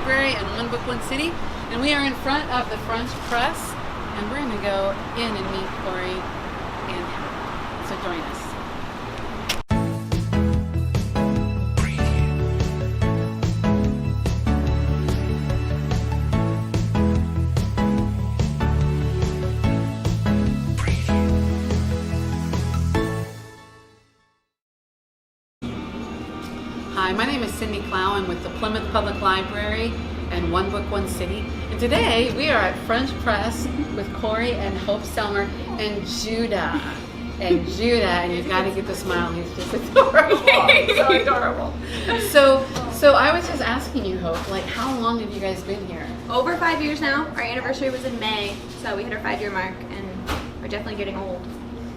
Library in One Book, One City. And we are in front of the French Press. And we're going to go in and meet Corey and Hannah. So join us. Hi, my name is Cindy Clowen with the Plymouth Public Library and One Book, One City. And today we are at French Press with Corey and Hope Selmer and Judah. And you've got to get the smile, he's just adorable. So adorable. So I was just asking you, Hope, like how long have you guys been here? Over 5 years now. Our anniversary was in May, so we hit our 5-year mark, and we're definitely getting old.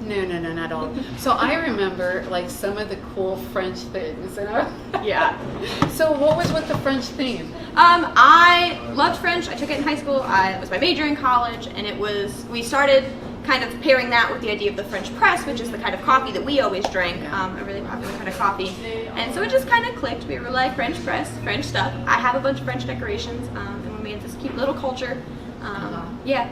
No, not old. So I remember like some of the cool French things. Yeah. So what was with the French theme? I loved French. I took it in high school. It was my major in college, and we started kind of pairing that with the idea of the French press, which is the kind of coffee that we always drank, a really popular kind of coffee. And so it just kind of clicked. We were like, French press, French stuff. I have a bunch of French decorations, and we made this cute little culture. Yeah.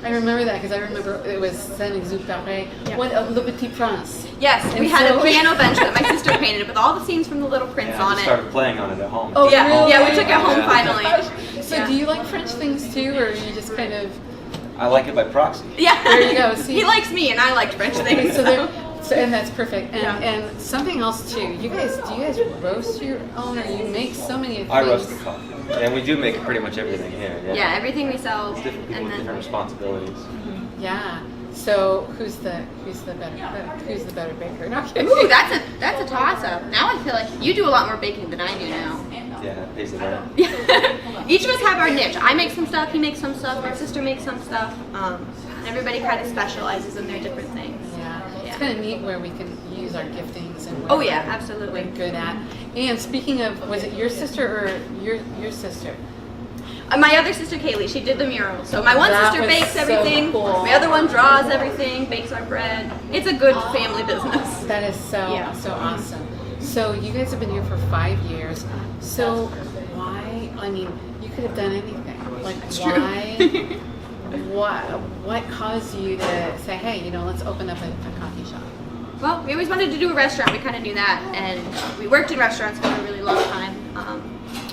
I remember that because I remember it was Saint-Exupéry. Yeah. What Le Petit Prince. Yes, and we had a piano bench that my sister painted with all the scenes from The Little Prince on I it. started playing on it at home. Oh, yeah, really? yeah, we took it home finally. So do you like French things too, or you just kind of? I like it by proxy. Yeah. There you go. See? He likes me, and I liked French things. And that's perfect. And, Yeah. and something else too. Do you guys roast your own, or you make so many things? I roast the coffee, and we do make pretty much everything here. Yeah, Yeah, everything we sell, It's different people and with then different responsibilities. Yeah. So who's the better baker? No, kidding. ooh, that's a toss up. Now I feel like you do a lot more baking than I do now. Yeah, it pays the rent. Each of us have our niche. I make some stuff, he makes some stuff, my sister makes some stuff. And everybody kind of specializes in their different things. Yeah. It's Yeah. kind of neat where we can use our giftings and Oh what yeah, we're absolutely. good at. And speaking of, was it your sister or your sister? My other sister Kaylee, she did the mural. So my one That sister was bakes so everything. cool. My other one draws everything, bakes our bread. It's a good family business. That is so awesome. So you guys have been here for 5 years. So why? I mean, you could have done anything. Like That's why? true. What caused you to say, hey, let's open up a coffee shop? Well, we always wanted to do a restaurant. We kind of knew that, and we worked in restaurants for a really long time.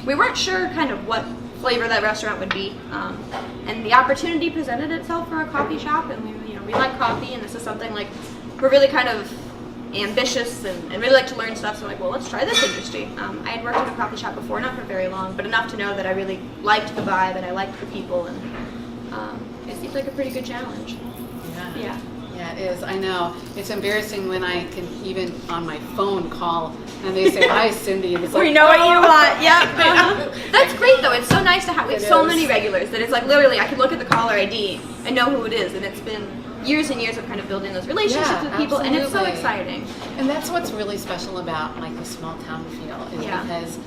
We weren't sure kind of what flavor that restaurant would be, and the opportunity presented itself for a coffee shop. And we like coffee, and this is something like we're really kind of ambitious and really like to learn stuff. So I'm like, well, let's try this industry. I had worked in a coffee shop before, not for very long, but enough to know that I really liked the vibe and I liked the people, and it seemed like a pretty good challenge. Yeah. Yeah, it is. I know. It's embarrassing when I can even on my phone call and they say, hi, Cindy. And it's like, We know what you want. Yep. That's great though. It's so nice to have. We have so many regulars that it's like literally I can look at the caller ID and know who it is, and it's been years and years of kind of building those relationships with people, and it's so absolutely. exciting. And that's what's really special about like the small town feel is because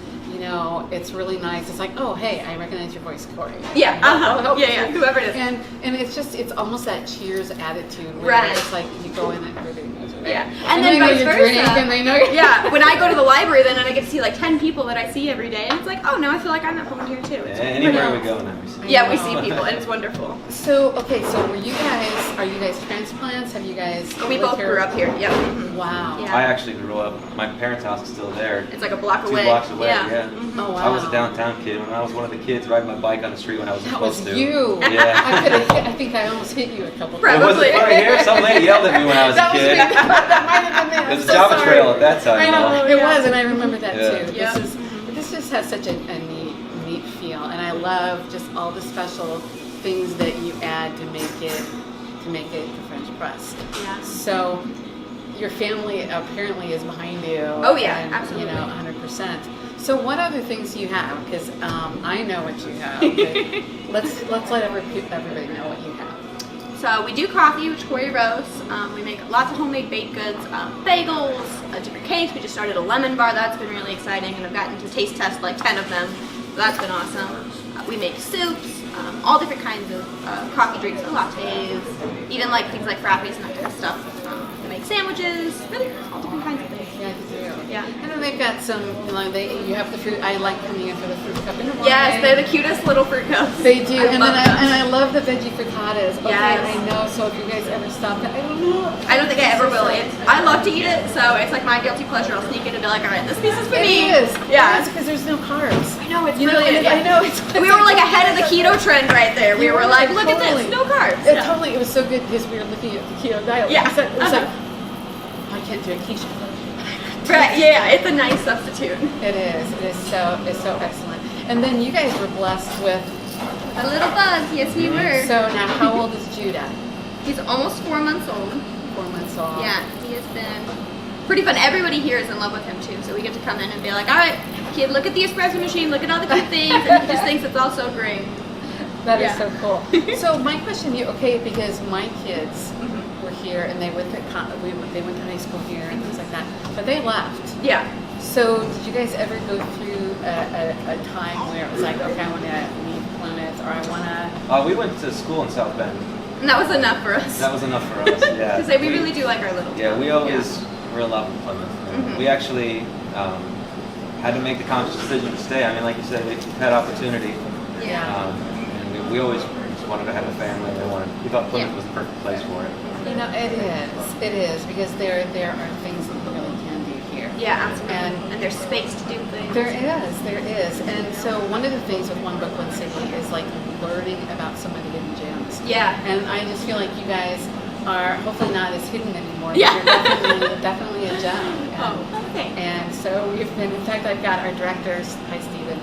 it's really nice. It's like, oh, hey, I recognize your voice, Corey. Yeah. Yeah. Whoever it is. And it's almost that Cheers attitude where Right. it's like you go in and everybody knows your name. Yeah. And then they know vice your versa. drink and they know your Yeah. When I go to the library, then I get to see like 10 people that I see every day, and it's like, oh, now I feel like I'm at home here too. It's Anywhere we pretty- go now, we see. Yeah, we see people, and it's wonderful. So are you guys transplants? Have you guys We lived both here? grew up here. Yep. Wow. Yeah. I actually grew up. My parents' house is still there. It's like a block 2 away. blocks away. Yeah. Yeah. Oh, wow. I was a downtown kid when I was one of the kids riding my bike on the street when I was That was supposed to. you. Yeah. I think I almost hit you a couple Probably. It was the front here. Some lady yelled at me when I was a kid. That might have been me. It was a Java Trail at that time. I know though. it was, and I remember that Yeah. too. Yep. This just has such a neat feel, and I love just all the special things that you add to make it the French press. Yeah. So your family apparently is behind you. Oh, yeah, and, absolutely. 100%. So what other things do you have? Because I know what you have. But let's let everybody know what you have. So we do coffee, which Corey roasts. We make lots of homemade baked goods, bagels, different cakes. We just started a lemon bar. That's been really exciting, and I've gotten to taste test like 10 of them. So that's been awesome. We make soups, all different kinds of coffee drinks, lattes, even like things like frappes and that kind of stuff. We make sandwiches, really all different kinds of things. Yeah, you do. Yeah. And then they've you've got some, you have the fruit. I like coming in for the fruit cup in the morning. Yes, they're the cutest little fruit cups. They do, and love them. I love the veggie frittatas. Okay, Yes. I know. So if you guys ever stop, I don't know. I don't think I ever will. I love to eat it, so it's like my guilty pleasure. I'll sneak in and be like, all right, this piece is for me. It is. Yeah. because there's no carbs. I know, it's You know, brilliant. I know. It's We were like ahead of the keto trend right there. We You were were, like, look at totally. this, no carbs. It Yeah. totally. It was so good because we were looking at the keto diet. Yeah. It was like, I can't do a quiche. Right, yeah, it's a nice substitute. It is. It's so excellent. And then you guys were blessed with. A little bug, yes we were. So now, how old is Judah? He's almost 4 months old. 4 months old. Yeah, he has been pretty fun. Everybody here is in love with him too, so we get to come in and be like, all right, kid, look at the espresso machine, look at all the cute things, and he just thinks it's all so great. That is Yeah. so cool. So my question to you, okay, because my kids were here and they went to they went to high school here and things like that, but they left. Yeah. So did you guys ever go through a time where it was like, okay, I want to leave Plymouth, or I want to? We went to school in South Bend. And that was enough for us. That was enough for us. Yeah. Because we really do like our little Yeah, town. we always were in love with Plymouth. Mhm. We actually had to make the conscious decision to stay. I mean, like you said, we've had opportunity, Yeah. and we always just wanted to have a family. We thought Plymouth Yeah. was the perfect place for it. You know, it is because there are things that you really can do here. Yeah, absolutely. And- And there's space to do things. There is. And so one of the things with One Book, One City is like learning about some of the hidden gems. Yeah. And I just feel like you guys are hopefully not as hidden anymore. Yeah. But you're definitely a gem. And, Oh, okay. and so we've been, in fact, I've got our directors, hi Stephen,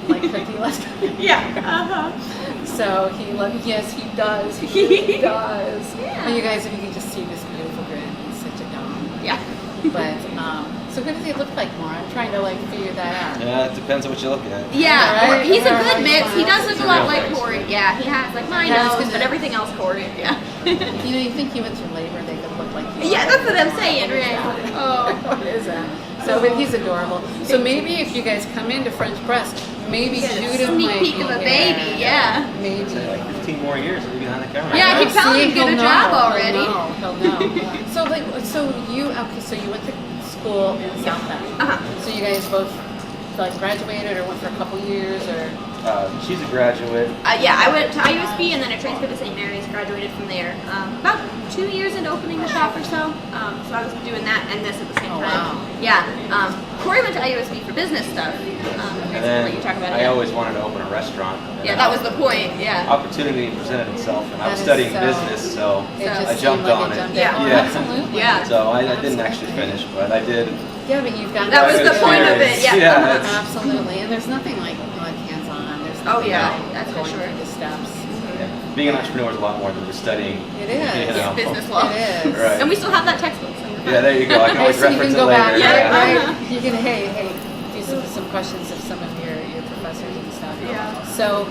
like Cookie Lester. Yeah. Uh-huh. So yes, he does. He does. Yeah. Well, you guys, if you could just see this beautiful grin, he's such a dom. Yeah. But, so what does he look like more? I'm trying to like figure that out. Yeah, it depends on what you look at. Yeah, Right? he's a Yeah, good mix. He does look a lot like Real Corey. Yeah, he has like my Yeah, I was nose, gonna- but everything else Corey. Yeah. You know, you think you went through labor, they could look like you. Yeah, that's what I'm saying, right? Oh. What is that? So, but he's adorable. So maybe if you guys come into French Press, maybe Get a Judah sneak might peek be of a here. baby, yeah. Maybe. Say like 15 more years, we'll be behind the camera. Yeah, I keep telling him to he'll get a know. job He'll already. know. He'll know. So you went to school in South Bend. Uh-huh. So you guys both like graduated or went for a couple years or? She's a graduate. Yeah, I went to IUSB and then I transferred to St. Mary's, graduated from there. About 2 years into opening the shop or so. So I was doing that and this at the same Oh, time. wow. Yeah. Corey went to IUSB for business stuff. And Let you talk then about I it. always wanted to open a restaurant. And Yeah, that was the point. Yeah. Opportunity presented itself, and I was That is studying so- business, so It just I seemed jumped like on it it. jumped Yeah. in. Oh, Yeah. absolutely. Yeah. So I didn't actually finish, but I did. Yeah, but you've got That was good the point of it, experience. yeah. Yeah, Uh-huh. it's- Absolutely, and there's nothing like hands-on. There's Oh, nothing yeah, like that's for going sure. through the steps. being an entrepreneur is a lot more than just studying. It is. You know. Business law. It is. Right. And we still have that textbook. So Yeah, there you go. I can always So you reference can go it later. back, Yeah. right? Uh-huh. You can, hey, do some questions of some of your professors and stuff. Yeah. So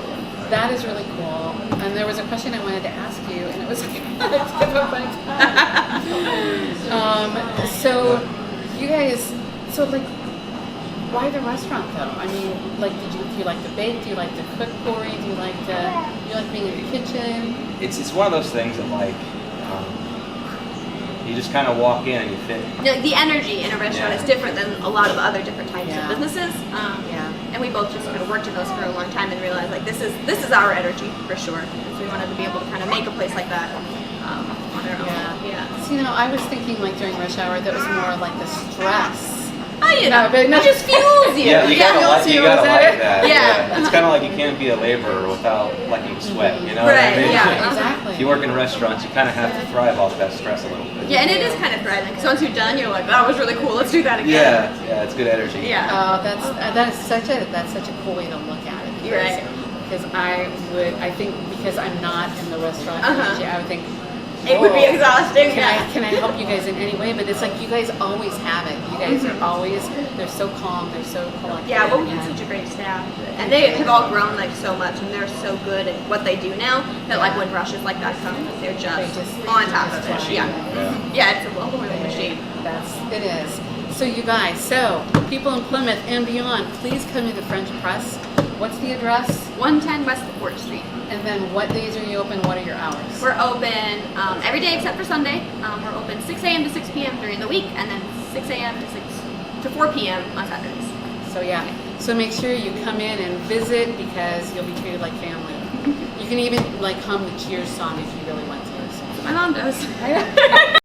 that is really cool. And there was a question I wanted to ask you, and it was on the tip of my tongue. So you guys, like, why the restaurant though? I mean, like, do you like to bake? Do you like to cook, Corey? Do you like being in the kitchen? It's one of those things that like you just kind of walk in and you fit. The energy in a restaurant Yeah. is different than a lot of other different types Yeah. of businesses. Yeah. And we both just kind of worked in those for a long time and realized like this is our energy for sure. So we wanted to be able to kind of make a place like that on our own. Yeah. So, I was thinking like during rush hour that was more like the stress. Oh, you No, know, but no. it just fuels you. Yeah, you gotta Yeah. like, you Was gotta that like it? that. Yeah. It's kind of like you can't be a laborer without liking sweat. You know what I Right, mean? yeah. Exactly. If you work in restaurants, you kind of have to thrive off that stress a little bit. Yeah, and it is kind of thriving. Because once you're done, you're like, that was really cool. Let's do that again. Yeah, it's good energy. Yeah. That's such a cool way to look at it. You're right. Because I think because I'm not in the restaurant Uh-huh. industry, I would think It would be "Whoa, exhausting. Can I help you guys in any way? But it's like you guys always have it. You guys are always they're so calm, they're so collected. Yeah, well, we have and- such a great staff, and they have all grown like so much, and they're so good at what they do now that like when rushes like that come, they're just on top of it. Yeah, yeah, it's a well-oiled machine. It is. So you guys, people in Plymouth and beyond, please come to the French Press. What's the address? 110 West Fort Street. And then what days are you open? What are your hours? We're open every day except for Sunday. We're open 6 a.m. to 6 p.m. during the week, and then 6 a.m. to 6 to 4 p.m. on Saturdays. So yeah, so make sure you come in and visit because you'll be treated like family. You can even like hum the Cheers song if you really want to. My mom does.